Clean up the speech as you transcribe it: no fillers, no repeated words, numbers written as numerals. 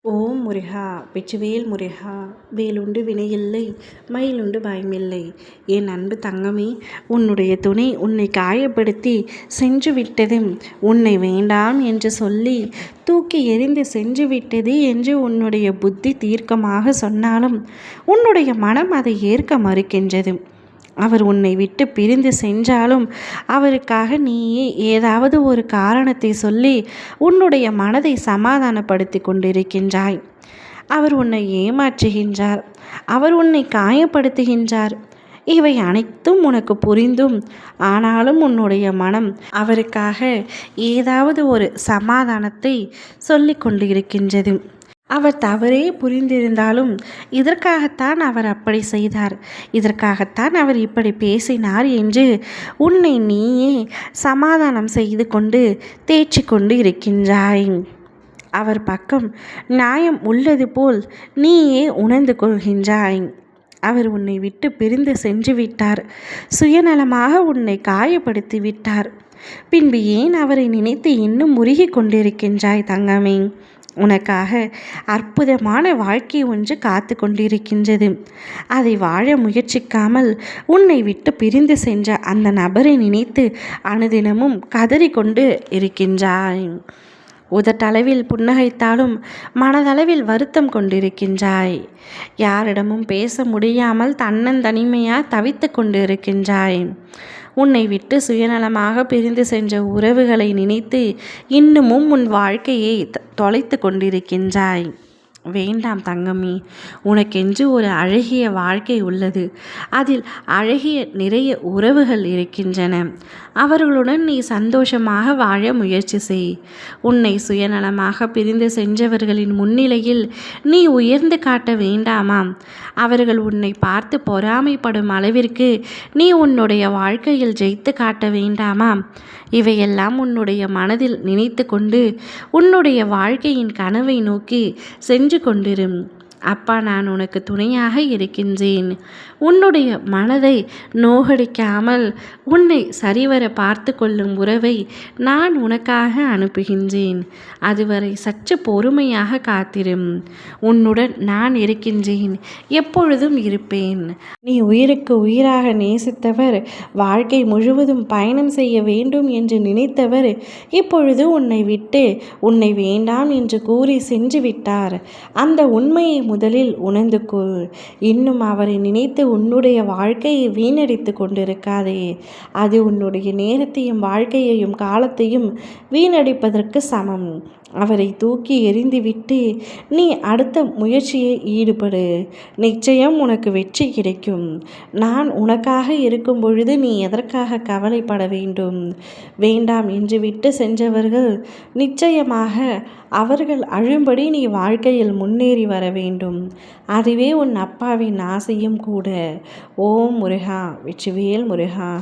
ஓம் முருகா வெற்றிவேல் முருகா வேலுண்டு வினையில்லை மயிலுண்டு பயமில்லை. என் அன்பு தங்கமே, உன்னுடைய துணை உன்னை காயப்படுத்தி சென்று விட்டது, உன்னை வேண்டாம் என்று சொல்லி தூக்கி எறிந்து சென்று விட்டது என்று உன்னுடைய புத்தி தீர்க்கமாக சொன்னாலும் உன்னுடைய மனம் அதை ஏற்க மறுக்கின்றது. அவர் உன்னை விட்டு பிரிந்து சென்றாலும் அவருக்காக நீயே ஏதாவது ஒரு காரணத்தை சொல்லி உன்னுடைய மனதை சமாதானப்படுத்தி கொண்டிருக்கின்றாய். அவர் உன்னை ஏமாற்றுகின்றார், அவர் உன்னை காயப்படுத்துகின்றார். இவை அனைத்தும் உனக்கு புரிந்தும் ஆனாலும் உன்னுடைய மனம் அவருக்காக ஏதாவது ஒரு சமாதானத்தை சொல்லி கொண்டிருக்கின்றது. அவர் தவறே புரிந்திருந்தாலும் இதற்காகத்தான் அவர் அப்படி செய்தார், இதற்காகத்தான் அவர் இப்படி பேசினார் என்று உன்னை நீயே சமாதானம் செய்து கொண்டு தேய்ச்சி கொண்டு இருக்கின்றாய். அவர் பக்கம் நியாயம் உள்ளது போல் நீயே உணர்ந்து கொள்கின்றாய். அவர் உன்னை விட்டு பிரிந்து சென்று விட்டார், சுயநலமாக உன்னை காயப்படுத்தி விட்டார். பின்பு ஏன் அவரை நினைத்து இன்னும் முருகி கொண்டிருக்கின்றாய் தங்கமே? உனக்காக அற்புதமான வாழ்க்கை ஒன்று காத்து கொண்டிருக்கின்றது. அதை வாழ முயற்சிக்காமல் உன்னை விட்டு பிரிந்து சென்ற அந்த நபரை நினைத்து அனுதினமும் கதறிக்கொண்டு இருக்கின்றாய். உதட்டளவில் புன்னகைத்தாலும் மனதளவில் வருத்தம் கொண்டிருக்கின்றாய். யாரிடமும் பேச முடியாமல் தன்னந்தனிமையாக தவித்து கொண்டு இருக்கின்றாய். உன்னை விட்டு சுயநலமாக பிரிந்து சென்ற உறவுகளை நினைத்து இன்னமும் உன் வாழ்க்கையை தொலைத்து கொண்டிருக்கின்றாய். வேண்டாம் தங்கமே, உனக்கென்று ஒரு அழகிய வாழ்க்கை உள்ளது. அதில் அழகிய நிறைய உறவுகள் இருக்கின்றன. அவர்களுடன் நீ சந்தோஷமாக வாழ முயற்சி செய். உன்னை சுயநலமாக பிரிந்து சென்றவர்களின் முன்னிலையில் நீ உயர்ந்து காட்ட வேண்டாமாம். அவர்கள் உன்னை பார்த்து பொறாமைப்படும் அளவிற்கு நீ உன்னுடைய வாழ்க்கையில் ஜெயித்து காட்ட வேண்டாமாம். இவையெல்லாம் உன்னுடைய மனதில் நினைத்து கொண்டு உன்னுடைய வாழ்க்கையின் கனவை நோக்கி சென்று கொண்டிரும். அப்பா, நான் உனக்கு துணையாக இருக்கின்றேன். உன்னுடைய மனதை நோகடிக்காமல் உன்னை சரிவர பார்த்து கொள்ளும் உறவை நான் உனக்காக அனுப்புகின்றேன். அதுவரை சற்று பொறுமையாக காத்திரும். உன்னுடன் நான் இருக்கின்றேன், எப்பொழுதும் இருப்பேன். நீ உயிருக்கு உயிராக நேசித்தவர், வாழ்க்கை முழுவதும் பயணம் செய்ய வேண்டும் என்று நினைத்தவர் இப்பொழுது உன்னை விட்டு உன்னை வேண்டாம் என்று கூறி சென்று விட்டார். அந்த உண்மையை முதலில் உணர்ந்து கொள். இன்னும் அவரை நினைத்து உன்னுடைய வாழ்க்கையை வீணடித்து கொண்டிருக்காதே. அது உன்னுடைய நேரத்தையும் வாழ்க்கையையும் காலத்தையும் வீணடிப்பதற்கு சமம். அவரை தூக்கி எறிந்துவிட்டு நீ அடுத்த முயற்சியை ஈடுபடு. நிச்சயம் உனக்கு வெற்றி கிடைக்கும். நான் உனக்காக இருக்கும் பொழுது நீ எதற்காக கவலைப்பட வேண்டும்? வேண்டாம் என்று விட்டு சென்றவர்கள் நிச்சயமாக அவர்கள் அழும்படி நீ வாழ்க்கையில் முன்னேறி வர வேண்டும். அதுவே உன் அப்பாவின் ஆசையும் கூட. ஓம் முருகா வெற்றிவேல் முருகா.